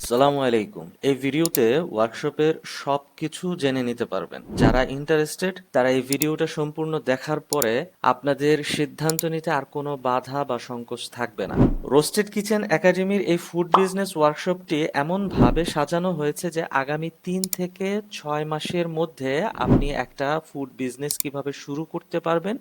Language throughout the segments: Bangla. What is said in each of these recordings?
সালামু আলাইকুম। এই ভিডিওতে ওয়ার্কশপের সবকিছু জেনে নিতে পারবেন। যারা ইন্টারেস্টেড তারা এই ভিডিওটা সম্পূর্ণ দেখার পরে আপনাদের সিদ্ধান্ত নিতে আর কোনো বাধা বা সংকোচ থাকবে না। রোস্টেড কিচেন একাডেমির এই ফুড বিজনেস ওয়ার্কশপটি এমনভাবে সাজানো হয়েছে যে আগামী 3 থেকে 6 মাসের মধ্যে আপনি একটা ফুড বিজনেস কিভাবে শুরু করতে পারবেন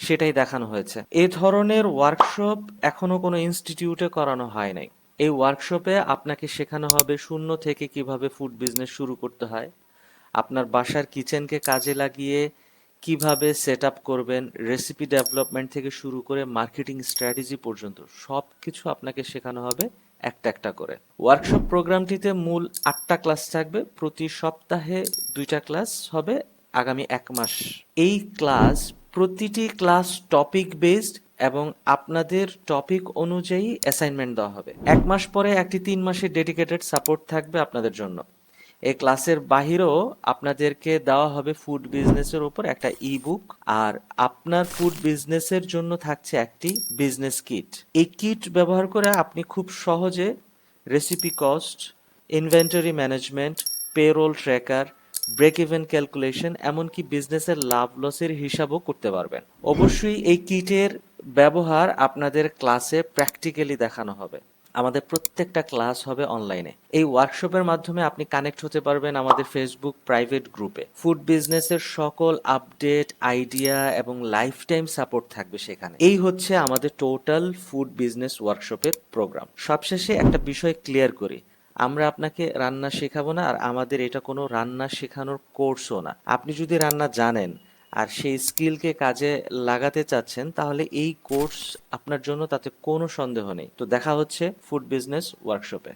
সেটাই দেখানো হয়েছে। এ ধরনের ওয়ার্কশপ এখনো কোনো ইনস্টিটিউটে করানো হয় নাই। এই ওয়ার্কশপে আপনাকে শেখানো হবে শূন্য থেকে কিভাবে ফুড বিজনেস শুরু করতে হয়, আপনার বাসার কিচেনকে কাজে লাগিয়ে কিভাবে সেট আপ করবেন, রেসিপি ডেভেলপমেন্ট থেকে শুরু করে মার্কেটিং স্ট্র্যাটেজি পর্যন্ত সব কিছু আপনাকে শেখানো হবে একটা একটা করে। ওয়ার্কশপ প্রোগ্রামটিতে মূল 8টা ক্লাস থাকবে, প্রতি সপ্তাহে 2টা ক্লাস হবে আগামী 1 মাস। এই ক্লাস প্রতিটি ক্লাস টপিক বেসড এবং আপনাদের টপিক অনুযায়ী অ্যাসাইনমেন্ট দেওয়া হবে। 1 মাস পরে একটি 3 মাসের ডেডিকেটেড সাপোর্ট থাকবে আপনাদের জন্য। এই ক্লাসের বাহিরেও আপনাদেরকে দেওয়া হবে ফুড বিজনেসের উপর একটা ইবুক, আর আপনার ফুড বিজনেসের জন্য থাকছে একটি বিজনেস কিট। এই কিট ব্যবহার করে আপনি খুব সহজে recipe cost, inventory management, payroll tracker, break even calculation, এমনকি বিজনেসের লাভ লসের হিসাবও করতে পারবেন। অবশ্যই এই কিটের ব্যবহার আপনাদের ক্লাসে প্র্যাকটিক্যালি দেখানো হবে। আমাদের প্রত্যেকটা ক্লাস হবে অনলাইনে। এই ওয়ার্কশপের মাধ্যমে আপনি কানেক্ট হতে পারবেন আমাদের ফেসবুক প্রাইভেট গ্রুপে। ফুড বিজনেসের সকল আপডেট, আইডিয়া এবং লাইফ টাইম সাপোর্ট থাকবে সেখানে। এই হচ্ছে আমাদের টোটাল ফুড বিজনেস ওয়ার্কশপের প্রোগ্রাম। সবশেষে একটা বিষয় ক্লিয়ার করি, আমরা আপনাকে রান্না শেখাবো না, আর আমাদের এটা কোনো রান্না শেখানোর কোর্সও না। আপনি যদি রান্না জানেন আর সেই স্কিলকে কাজে লাগাতে চাচ্ছেন তাহলে এই কোর্স আপনার জন্য, তাতে কোনো সন্দেহ নেই। তো দেখা হচ্ছে ফুড বিজনেস ওয়ার্কশপে।